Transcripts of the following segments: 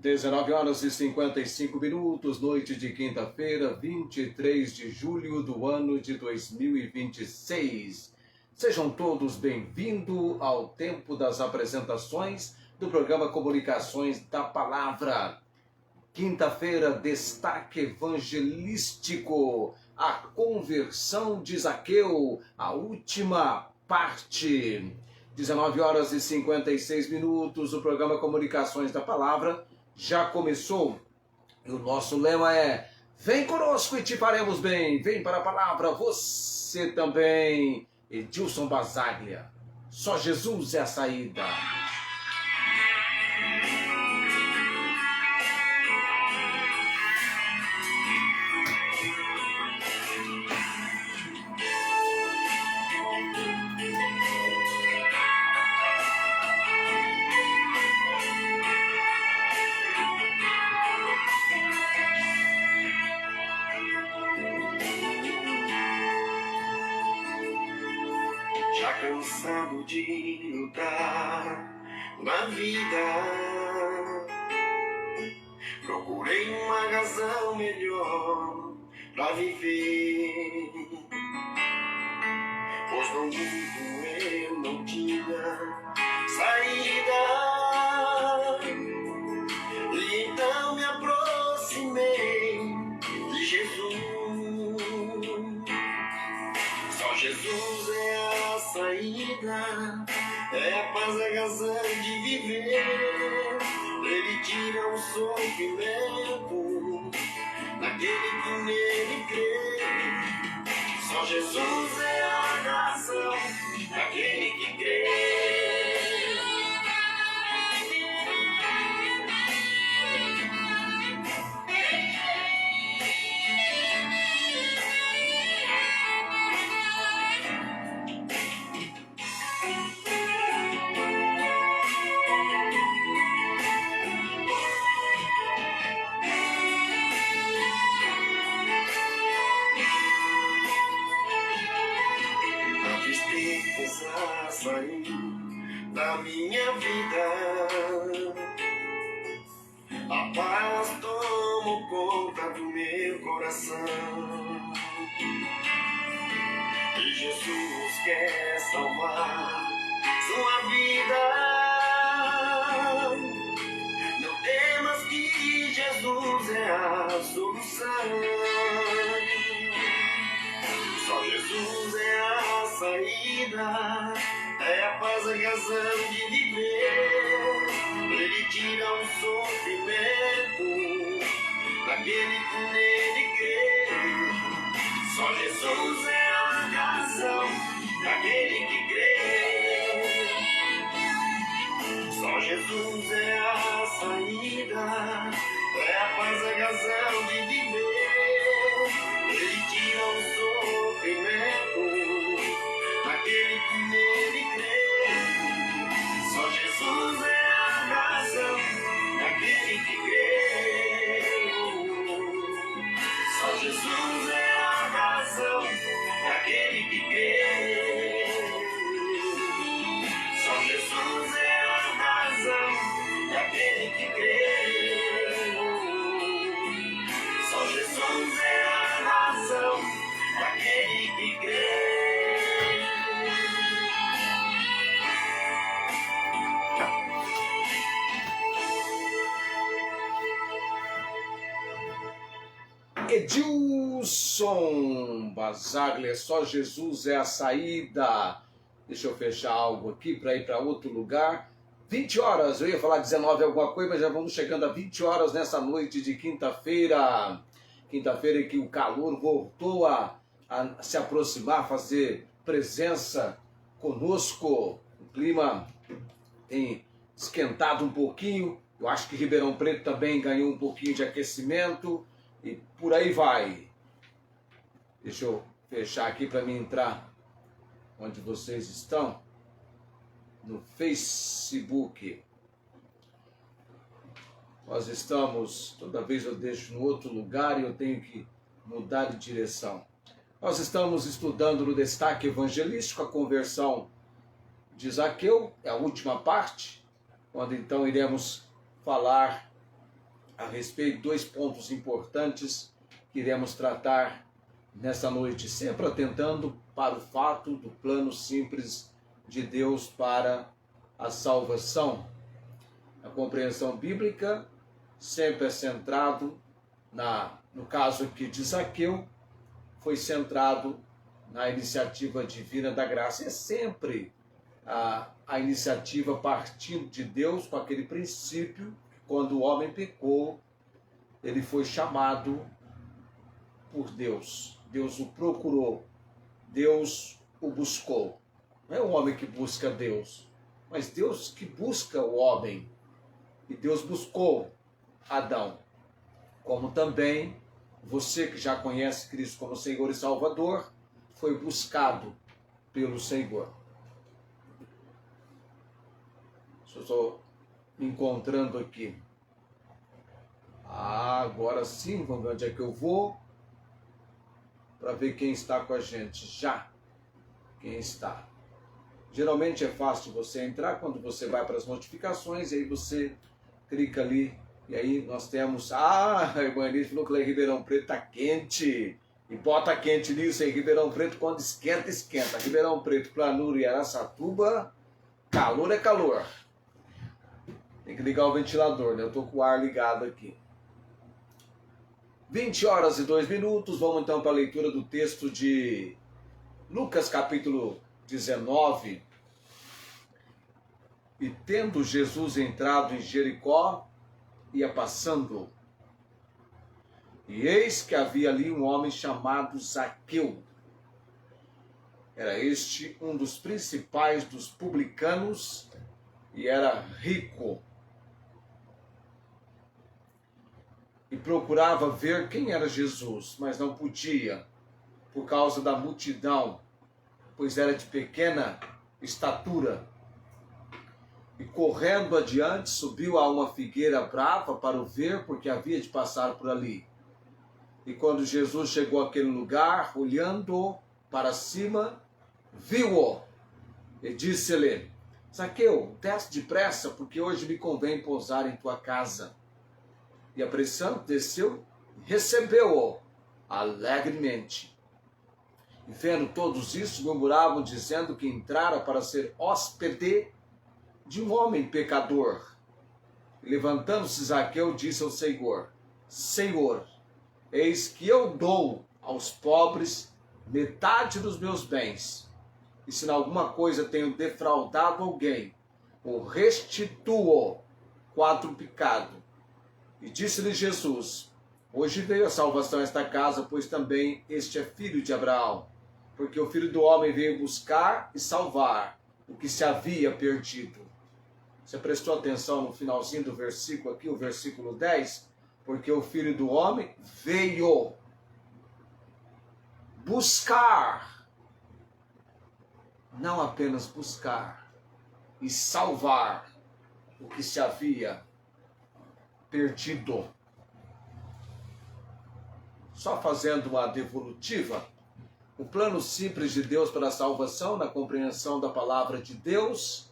19 horas e 55 minutos, noite de quinta-feira, 23 de julho do ano de 2026. Sejam todos bem-vindos ao tempo das apresentações do programa Comunicações da Palavra. Quinta-feira, destaque evangelístico, a conversão de Zaqueu, a última parte. 19 horas e 56 minutos, o programa Comunicações da Palavra já começou. E o nosso lema é: vem conosco e te faremos bem. Vem para a palavra, você também. Edilson Basaglia, só Jesus é a saída. Cansado de lutar na vida, procurei uma razão melhor pra viver, pois no mundo eu não tinha saída, e então me aproximei de Jesus. Só Jesus é a saída, é a paz, a razão de viver. Ele tira o sofrimento daquele que nele crê. Só Jesus é a razão daquele que crê. Sair da minha vida, a paz tomou conta do meu coração, e Jesus quer salvar sua vida. Não temas que Jesus é a solução. Só Jesus é a saída, é a paz, a razão de viver. Ele tira o sofrimento daquele que nele crê. Só Jesus é a razão daquele que crê. Só Jesus é a saída, é a paz, a razão de viver. Ele tira o sofrimento daquele que nele crê. Só Jesus é a razão daquele que crê. Só Jesus é a razão daquele que crê. Só Jesus é a razão daquele que crê. Só Jesus é a razão daquele que crê. Edilson Basaglia, só Jesus é a saída. Deixa eu fechar algo aqui para ir para outro lugar. 20 horas, eu ia falar 19 alguma coisa, mas já vamos chegando a 20 horas nessa noite de quinta-feira. Quinta-feira em que o calor voltou a se aproximar, fazer presença conosco. O clima tem esquentado um pouquinho. Eu acho que Ribeirão Preto também ganhou um pouquinho de aquecimento. E por aí vai. Deixa eu fechar aqui para mim entrar onde vocês estão. No Facebook. Nós estamos, toda vez eu deixo no outro lugar e eu tenho que mudar de direção. Nós estamos estudando no destaque evangelístico a conversão de Zaqueu, é a última parte, onde então iremos falar a respeito de 2 pontos importantes que iremos tratar nessa noite, sempre atentando para o fato do plano simples de Deus para a salvação. A compreensão bíblica sempre é centrado no caso aqui de Zaqueu, foi centrado na iniciativa divina da graça. É sempre a iniciativa partindo de Deus, com aquele princípio, quando o homem pecou, ele foi chamado por Deus. Deus o procurou, Deus o buscou. Não é o homem que busca Deus, mas Deus que busca o homem. E Deus buscou Adão. Como também você que já conhece Cristo como Senhor e Salvador, foi buscado pelo Senhor. Eu estou me encontrando aqui. Agora sim, vamos ver onde é que eu vou, para ver quem está com a gente já. Quem está. Geralmente é fácil você entrar quando você vai para as notificações, e aí você clica ali, e aí nós temos... a irmã Elis falou que lá em Ribeirão Preto está quente. E bota quente nisso aí, Ribeirão Preto, quando esquenta, esquenta. Ribeirão Preto, Planura e Araçatuba, calor é calor. Tem que ligar o ventilador, né? Eu estou com o ar ligado aqui. 20h02, vamos então para a leitura do texto de Lucas capítulo 19. E tendo Jesus entrado em Jericó, ia passando. E eis que havia ali um homem chamado Zaqueu. Era este um dos principais dos publicanos e era rico. E procurava ver quem era Jesus, mas não podia, por causa da multidão, pois era de pequena estatura. E correndo adiante, subiu a uma figueira brava para o ver, porque havia de passar por ali. E quando Jesus chegou àquele lugar, olhando para cima, viu-o e disse-lhe: Zaqueu, desce depressa, porque hoje me convém pousar em tua casa. E apressando, desceu e recebeu-o alegremente. E vendo todos isso, murmuravam, dizendo que entrara para ser hóspede de um homem pecador. E levantando-se Zaqueu, disse ao Senhor: Senhor, eis que eu dou aos pobres metade dos meus bens, e se em alguma coisa tenho defraudado alguém, o restituo quadruplicado. E disse-lhe Jesus: Hoje veio a salvação a esta casa, pois também este é filho de Abraão, porque o Filho do Homem veio buscar e salvar o que se havia perdido. Você prestou atenção no finalzinho do versículo aqui, o versículo 10? Porque o Filho do Homem veio buscar, não apenas buscar, e salvar o que se havia perdido. Só fazendo uma devolutiva, o plano simples de Deus para a salvação, na compreensão da palavra de Deus,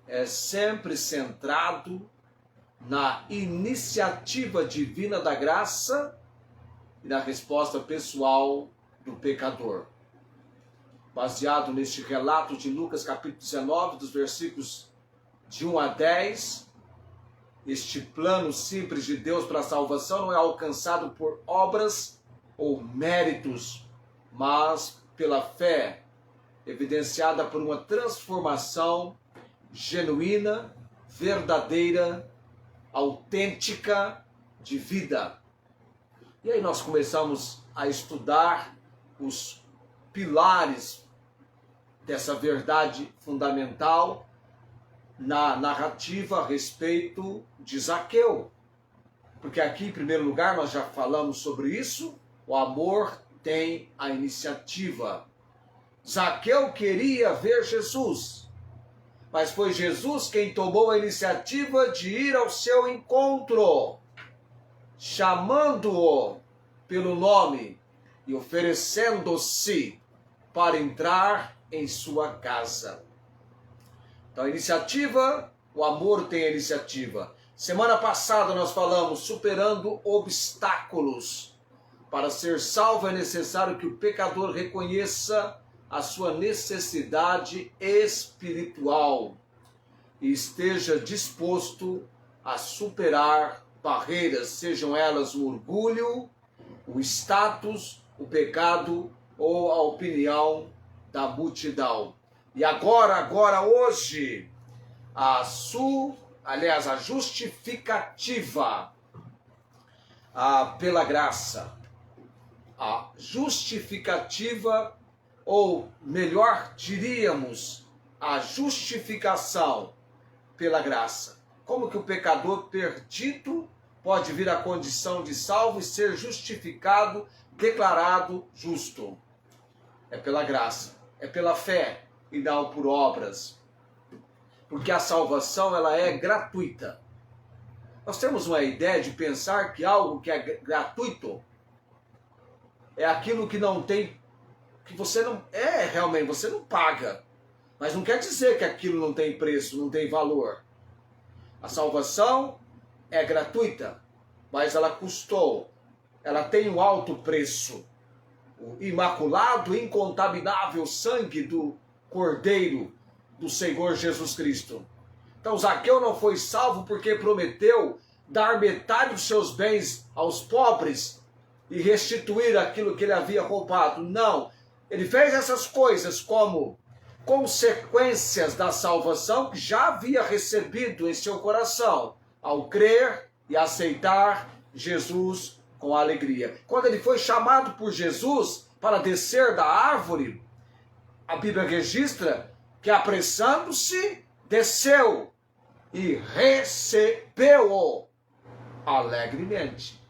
é sempre centrado na iniciativa divina da graça e na resposta pessoal do pecador. Baseado neste relato de Lucas capítulo 19, dos versículos de 1 a 10, este plano simples de Deus para a salvação não é alcançado por obras ou méritos, mas pela fé, evidenciada por uma transformação genuína, verdadeira, autêntica de vida. E aí nós começamos a estudar os pilares dessa verdade fundamental na narrativa a respeito de Zaqueu. Porque aqui, em primeiro lugar, nós já falamos sobre isso, o amor tem a iniciativa. Zaqueu queria ver Jesus, mas foi Jesus quem tomou a iniciativa de ir ao seu encontro, chamando-o pelo nome e oferecendo-se para entrar em sua casa. Então a iniciativa, o amor tem a iniciativa. Semana passada nós falamos superando obstáculos. Para ser salvo é necessário que o pecador reconheça a sua necessidade espiritual e esteja disposto a superar barreiras, sejam elas o orgulho, o status, o pecado ou a opinião da multidão. E agora, hoje, a justificativa pela graça. A justificativa, ou melhor diríamos, a justificação pela graça. Como que o pecador perdido pode vir à condição de salvo e ser justificado, declarado justo? É pela graça, é pela fé e não por obras. Porque a salvação, ela é gratuita. Nós temos uma ideia de pensar que algo que é gratuito é aquilo que não tem, que você não, realmente, você não paga. Mas não quer dizer que aquilo não tem preço, não tem valor. A salvação é gratuita, mas ela custou. Ela tem um alto preço. O imaculado, incontaminável sangue do Cordeiro do Senhor Jesus Cristo. Então Zaqueu não foi salvo porque prometeu dar metade dos seus bens aos pobres e restituir aquilo que ele havia roubado. Não. Ele fez essas coisas como consequências da salvação que já havia recebido em seu coração, ao crer e aceitar Jesus com alegria. Quando ele foi chamado por Jesus para descer da árvore, a Bíblia registra que, apressando-se, desceu e recebeu-o alegremente.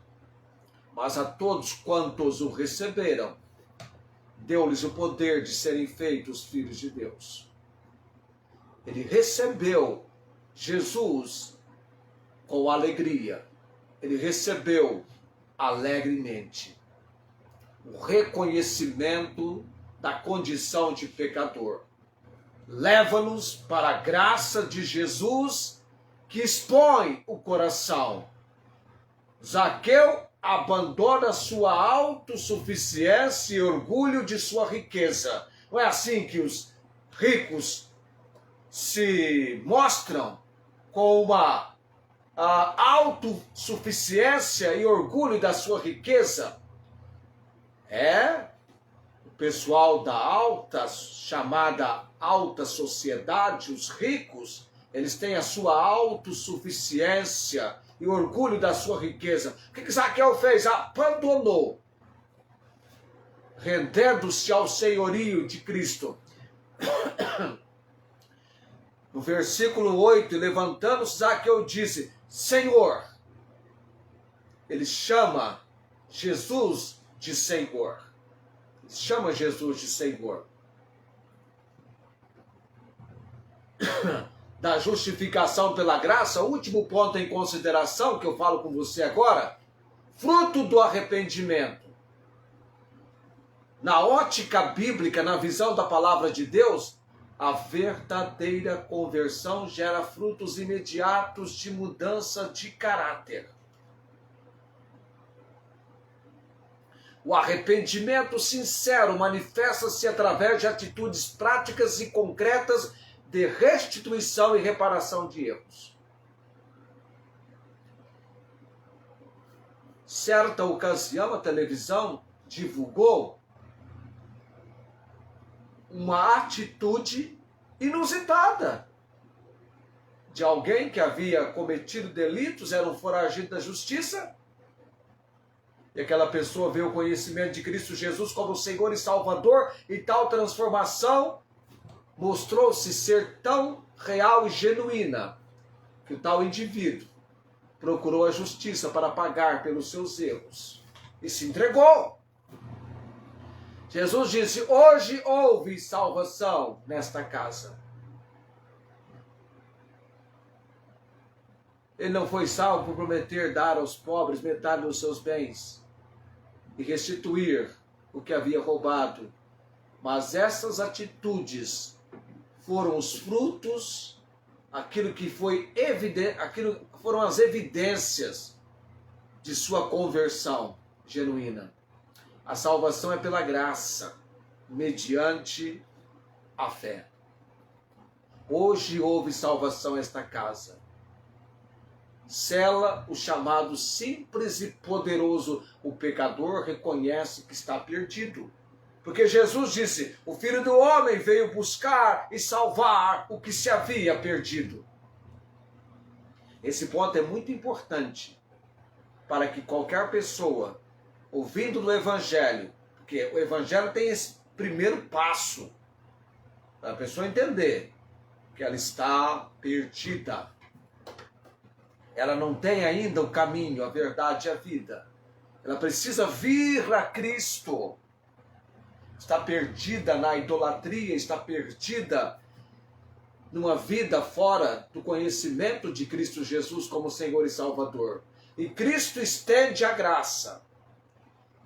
Mas a todos quantos o receberam, deu-lhes o poder de serem feitos filhos de Deus. Ele recebeu Jesus com alegria. Ele recebeu alegremente o reconhecimento da condição de pecador. Leva-nos para a graça de Jesus, que expõe o coração. Zaqueu abandona sua autossuficiência e orgulho de sua riqueza. Não é assim que os ricos se mostram, com uma autossuficiência e orgulho da sua riqueza? O pessoal da chamada alta sociedade, os ricos, eles têm a sua autossuficiência e orgulho da sua riqueza. O que Zaqueu fez? Abandonou, rendendo-se ao senhorio de Cristo. No versículo 8, levantando-se, Zaqueu disse: Senhor. Ele chama Jesus de Senhor. Ele chama Jesus de Senhor. Da justificação pela graça, o último ponto em consideração que eu falo com você agora, fruto do arrependimento. Na ótica bíblica, na visão da palavra de Deus, a verdadeira conversão gera frutos imediatos de mudança de caráter. O arrependimento sincero manifesta-se através de atitudes práticas e concretas de restituição e reparação de erros. Certa ocasião, a televisão divulgou uma atitude inusitada de alguém que havia cometido delitos, era um foragido da justiça, e aquela pessoa veio o conhecimento de Cristo Jesus como Senhor e Salvador, e tal transformação mostrou-se ser tão real e genuína que o tal indivíduo procurou a justiça para pagar pelos seus erros e se entregou. Jesus disse: hoje houve salvação nesta casa. Ele não foi salvo por prometer dar aos pobres metade dos seus bens e restituir o que havia roubado, mas essas atitudes foram os frutos, aquilo que foi evidente, aquilo foram as evidências de sua conversão genuína. A salvação é pela graça, mediante a fé. Hoje houve salvação nesta casa. Sela o chamado simples e poderoso. O pecador reconhece que está perdido. Porque Jesus disse, o Filho do Homem veio buscar e salvar o que se havia perdido. Esse ponto é muito importante para que qualquer pessoa, ouvindo do Evangelho, porque o Evangelho tem esse primeiro passo, para a pessoa entender que ela está perdida. Ela não tem ainda o caminho, a verdade e a vida. Ela precisa vir a Cristo. Está perdida na idolatria, está perdida numa vida fora do conhecimento de Cristo Jesus como Senhor e Salvador. E Cristo estende a graça.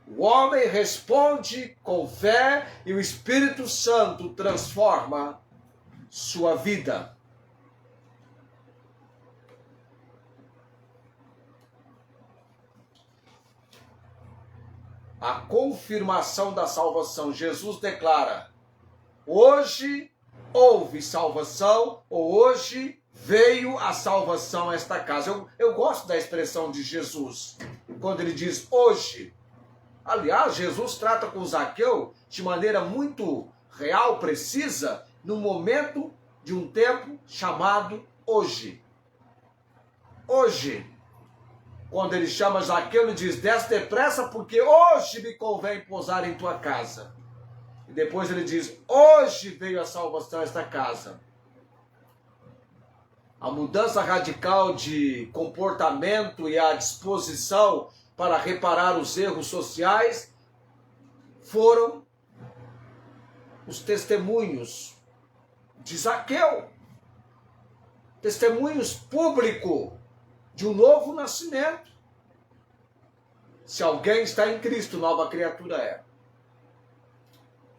O homem responde com fé e o Espírito Santo transforma sua vida. A confirmação da salvação. Jesus declara, hoje houve salvação, ou hoje veio a salvação a esta casa. Eu gosto da expressão de Jesus, quando ele diz hoje. Aliás, Jesus trata com Zaqueu de maneira muito real, precisa, no momento de um tempo chamado hoje. Hoje. Quando ele chama Zaqueu, ele diz, desce depressa, porque hoje me convém pousar em tua casa. E depois ele diz, hoje veio a salvação a esta casa. A mudança radical de comportamento e a disposição para reparar os erros sociais foram os testemunhos de Zaqueu. Testemunhos públicos de um novo nascimento. Se alguém está em Cristo, nova criatura é.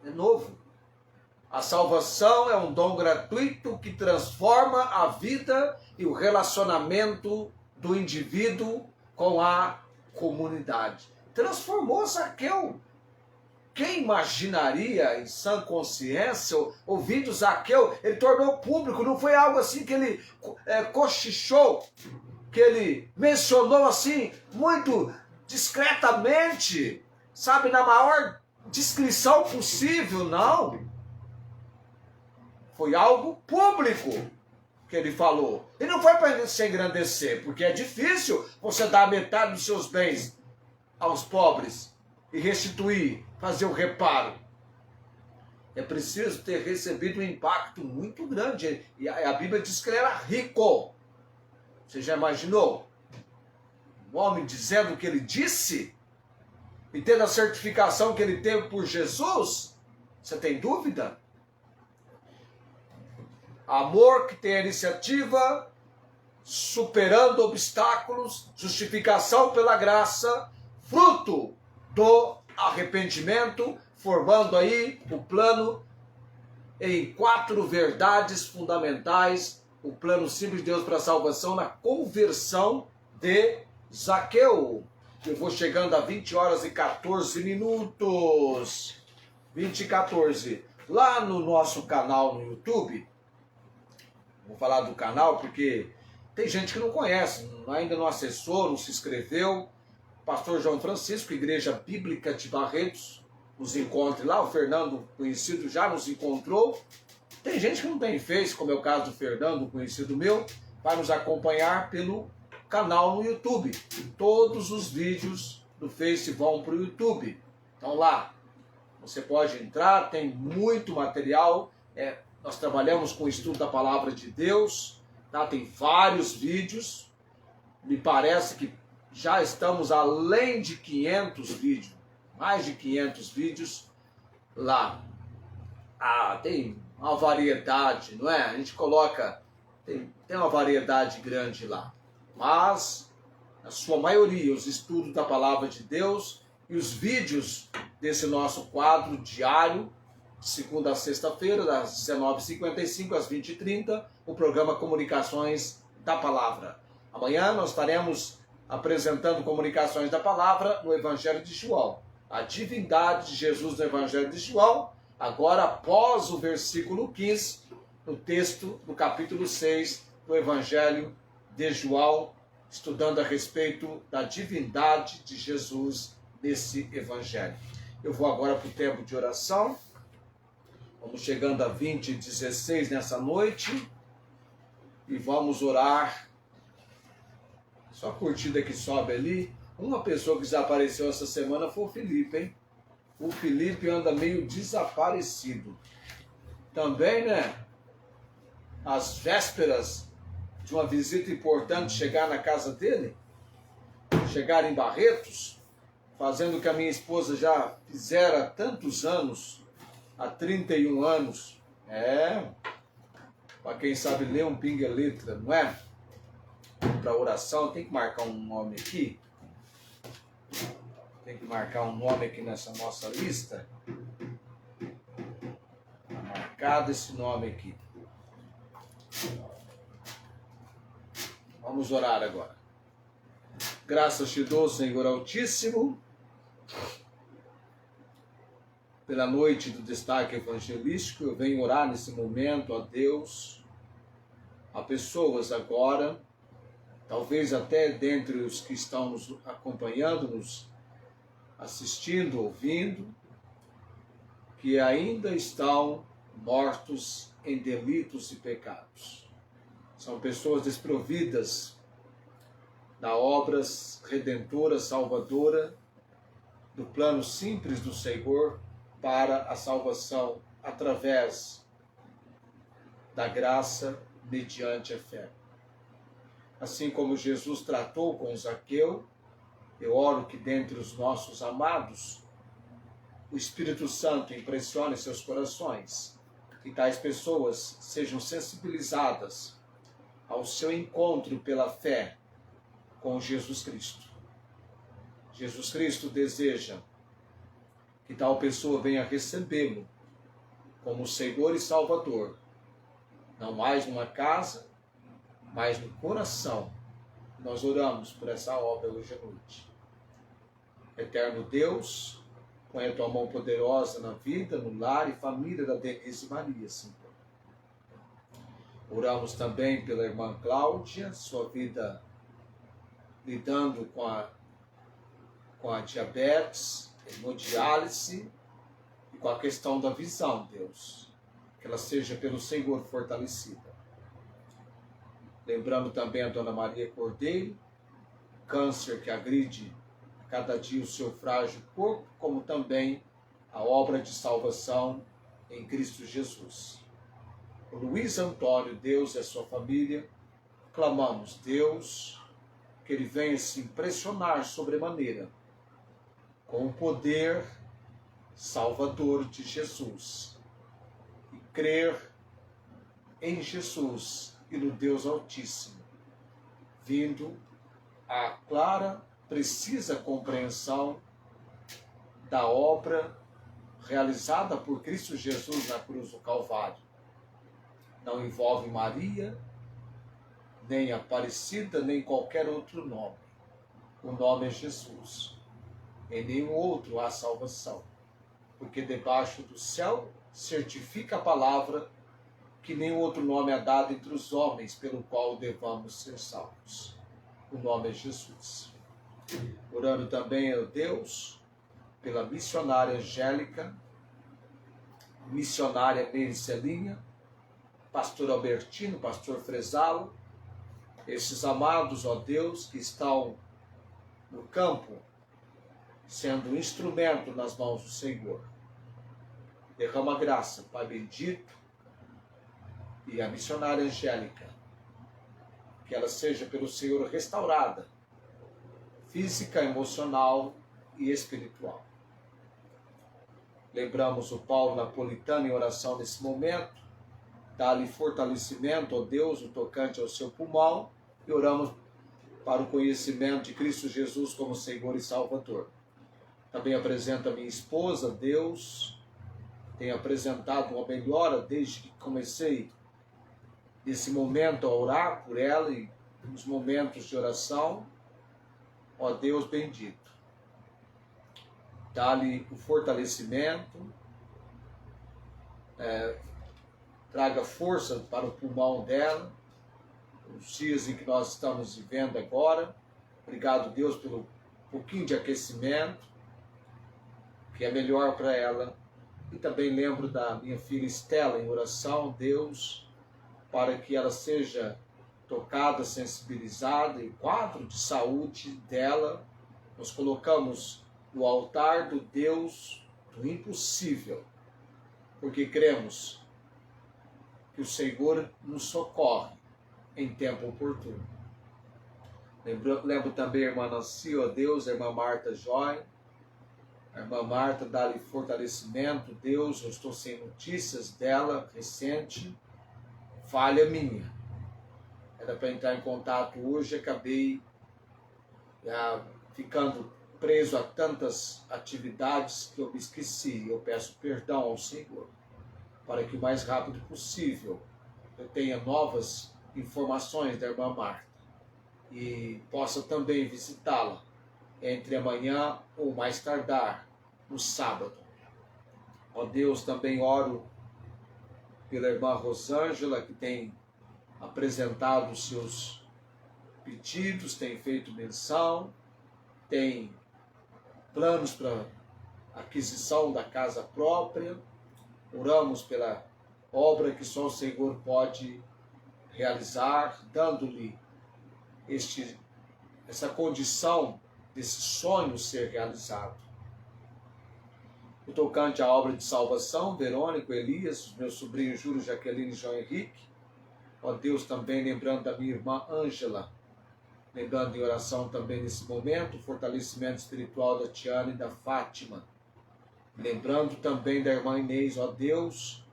É novo. A salvação é um dom gratuito que transforma a vida e o relacionamento do indivíduo com a comunidade. Transformou Zaqueu. Quem imaginaria, em sã consciência, ouvindo Zaqueu, ele tornou público, não foi algo assim que ele cochichou, que ele mencionou assim, muito discretamente, sabe, na maior discrição possível, não. Foi algo público que ele falou. E não foi para se engrandecer, porque é difícil você dar metade dos seus bens aos pobres e restituir, fazer o reparo. É preciso ter recebido um impacto muito grande. E a Bíblia diz que ele era rico. Você já imaginou? Um homem dizendo o que ele disse e tendo a certificação que ele teve por Jesus? Você tem dúvida? Amor que tem a iniciativa, superando obstáculos, justificação pela graça, fruto do arrependimento, formando aí o plano em 4 verdades fundamentais, o plano simples de Deus para a salvação na conversão de Zaqueu. Eu vou chegando a 20 horas e 14 minutos. 20 e 14. Lá no nosso canal no YouTube, vou falar do canal porque tem gente que não conhece, ainda não acessou, não se inscreveu. Pastor João Francisco, Igreja Bíblica de Barretos, nos encontre lá. O Fernando, conhecido, já nos encontrou. Tem gente que não tem Face, como é o caso do Fernando, conhecido meu, vai nos acompanhar pelo canal no YouTube. Todos os vídeos do Face vão para o YouTube. Então lá, você pode entrar, tem muito material. Nós trabalhamos com o estudo da Palavra de Deus, tá? Tem vários vídeos. Me parece que já estamos além de 500 vídeos, mais de 500 vídeos lá. Tem uma variedade, não é? A gente coloca, tem uma variedade grande lá. Mas, na sua maioria, os estudos da Palavra de Deus e os vídeos desse nosso quadro diário, de segunda a sexta-feira, das 19h55 às 20h30, o programa Comunicações da Palavra. Amanhã nós estaremos apresentando Comunicações da Palavra no Evangelho de João. A divindade de Jesus no Evangelho de João, agora após o versículo 15, no texto do capítulo 6 do Evangelho de João, estudando a respeito da divindade de Jesus nesse Evangelho. Eu vou agora para o tempo de oração. Vamos chegando a 20h16 nessa noite e vamos orar. Só a curtida que sobe ali. Uma pessoa que desapareceu essa semana foi o Felipe, hein? O Felipe anda meio desaparecido. Também, né? Às vésperas de uma visita importante chegar na casa dele, chegar em Barretos, fazendo o que a minha esposa já fizera há tantos anos, há 31 anos. Para quem sabe ler um pinga-letra, não é? Para oração, tem que marcar um nome aqui. Tem que marcar um nome aqui nessa nossa lista. Está marcado esse nome aqui. Vamos orar agora. Graças te dou, Senhor Altíssimo, pela noite do destaque evangelístico. Eu venho orar nesse momento a Deus, a pessoas agora, talvez até dentre os que estão nos acompanhando, nos assistindo, ouvindo, que ainda estão mortos em delitos e pecados. São pessoas desprovidas da obra redentora, salvadora, do plano simples do Senhor para a salvação através da graça mediante a fé. Assim como Jesus tratou com Zaqueu, eu oro que dentre os nossos amados, o Espírito Santo impressione seus corações, que tais pessoas sejam sensibilizadas ao seu encontro pela fé com Jesus Cristo. Jesus Cristo deseja que tal pessoa venha recebê-lo como Senhor e Salvador, não mais numa casa, mas no coração. Nós oramos por essa obra hoje à noite. Eterno Deus, põe a tua mão poderosa na vida, no lar e família da Denise Maria, Senhor. Oramos também pela irmã Cláudia, sua vida lidando com a diabetes, hemodiálise e com a questão da visão, Deus. Que ela seja pelo Senhor fortalecida. Lembrando também a Dona Maria Cordeiro, câncer que agride a cada dia o seu frágil corpo, como também a obra de salvação em Cristo Jesus. O Luiz Antônio, Deus e a sua família, clamamos, Deus, que ele venha se impressionar sobremaneira com o poder salvador de Jesus e crer em Jesus e no Deus Altíssimo, vindo à clara, precisa compreensão da obra realizada por Cristo Jesus na cruz do Calvário. Não envolve Maria, nem Aparecida, nem qualquer outro nome. O nome é Jesus. Em nenhum outro há salvação, porque debaixo do céu certifica a palavra que nenhum outro nome é dado entre os homens pelo qual devamos ser salvos. O nome é Jesus. Orando também a Deus pela missionária Angélica, missionária Mericelinha, pastor Albertino, pastor Fresalo, esses amados, ó Deus, que estão no campo, sendo um instrumento nas mãos do Senhor. Derrama graça, Pai bendito, e a missionária Angélica, que ela seja pelo Senhor restaurada, física, emocional e espiritual. Lembramos o Paulo Napolitano em oração nesse momento, dá-lhe fortalecimento, ó Deus, no tocante ao seu pulmão, e oramos para o conhecimento de Cristo Jesus como Senhor e Salvador. Também apresento a minha esposa, Deus, tem apresentado uma melhora desde que comecei esse momento a orar por ela e nos momentos de oração. Ó Deus bendito, dá-lhe o fortalecimento, traga força para o pulmão dela, os dias em que nós estamos vivendo agora. Obrigado, Deus, pelo pouquinho de aquecimento, que é melhor para ela. E também lembro da minha filha Estela em oração, Deus, para que ela seja tocada, sensibilizada, e o quadro de saúde dela, nós colocamos no altar do Deus do impossível, porque cremos que o Senhor nos socorre em tempo oportuno. Lembro também a irmã Nancy, ó Deus, a irmã Marta Joy. A irmã Marta, dá-lhe fortalecimento, Deus, eu estou sem notícias dela recente, falha minha. Era para entrar em contato hoje, acabei ficando preso a tantas atividades que eu me esqueci. Eu peço perdão ao Senhor, para que o mais rápido possível eu tenha novas informações da irmã Marta e possa também visitá-la entre amanhã ou mais tardar no sábado. Ó Deus, também oro pela irmã Rosângela, que tem apresentado os seus pedidos, tem feito menção, tem planos para aquisição da casa própria. Oramos pela obra que só o Senhor pode realizar, dando-lhe essa condição desse sonho ser realizado. O tocante à obra de salvação, Verônica, Elias, os meus sobrinhos Júlio, Jaqueline e João Henrique. Ó Deus, também lembrando da minha irmã Ângela, lembrando em oração também nesse momento o fortalecimento espiritual da Tiana e da Fátima. Lembrando também da irmã Inês. Ó Deus,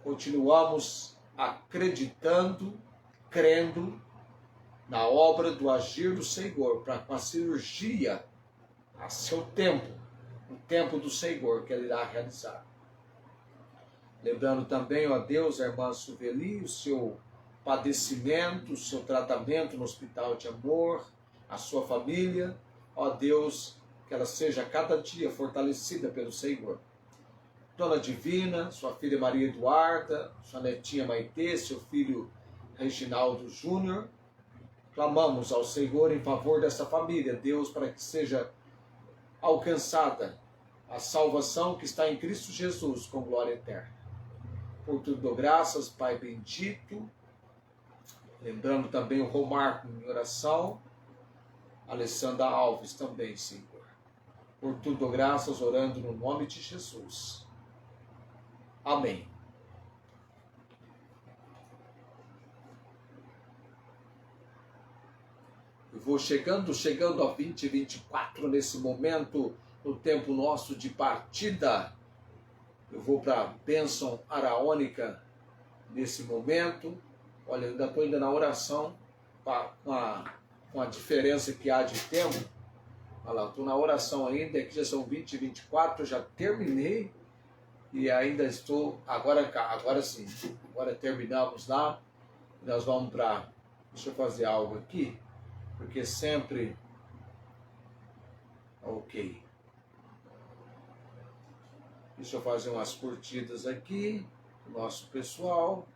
continuamos acreditando, crendo na obra do agir do Senhor, para com a cirurgia, a seu tempo, o tempo do Senhor que Ele irá realizar. Lembrando também, ó Deus, a irmã Suveli, o seu padecimento, o seu tratamento no Hospital de Amor, a sua família. Ó Deus, que ela seja cada dia fortalecida pelo Senhor. Dona Divina, sua filha Maria Eduarda, sua netinha Maitê, seu filho Reginaldo Júnior. Clamamos ao Senhor em favor dessa família, Deus, para que seja alcançada a salvação que está em Cristo Jesus com glória eterna. Por tudo dou graças, Pai bendito. Lembrando também o Romarco em oração. Alessandra Alves também, Senhor. Por tudo dou graças, orando no nome de Jesus. Amém. Eu vou chegando a 2024 nesse momento, no tempo nosso de partida. Eu vou para a bênção araônica nesse momento. Olha, eu ainda estou na oração, com a diferença que há de tempo. Olha lá, estou na oração ainda, aqui já são 20h24, eu já terminei e ainda estou, agora sim, agora terminamos lá, nós vamos para, deixa eu fazer algo aqui, porque sempre, ok, deixa eu fazer umas curtidas aqui, o nosso pessoal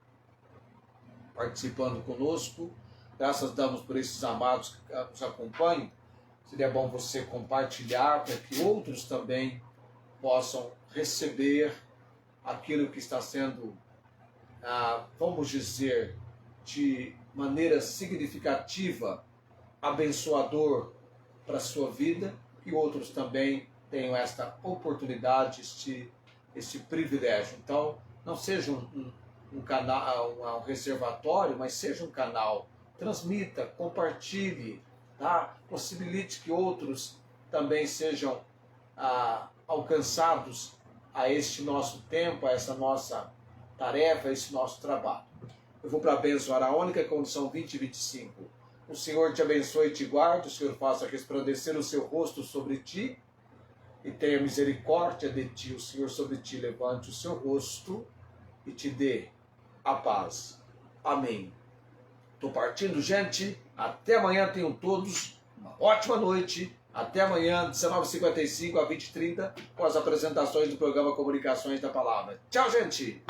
participando conosco, graças damos por esses amados que nos acompanham. Seria bom você compartilhar para que outros também possam receber aquilo que está sendo, vamos dizer, de maneira significativa, abençoador para a sua vida, e outros também tenham esta oportunidade, este privilégio. Então, não seja um canal, um reservatório, mas seja um canal. Transmita, compartilhe, tá? Possibilite que outros também sejam alcançados a este nosso tempo, a essa nossa tarefa, a esse nosso trabalho. Eu vou para a bênção araônica, condição 20 e 25. O Senhor te abençoe e te guarde, o Senhor faça resplandecer o seu rosto sobre ti e tenha misericórdia de ti. O Senhor sobre ti levante o seu rosto e te dê a paz. Amém. Estou partindo, gente. Até amanhã. Tenham todos uma ótima noite. Até amanhã, 19h55 a 20h30, com as apresentações do programa Comunicações da Palavra. Tchau, gente!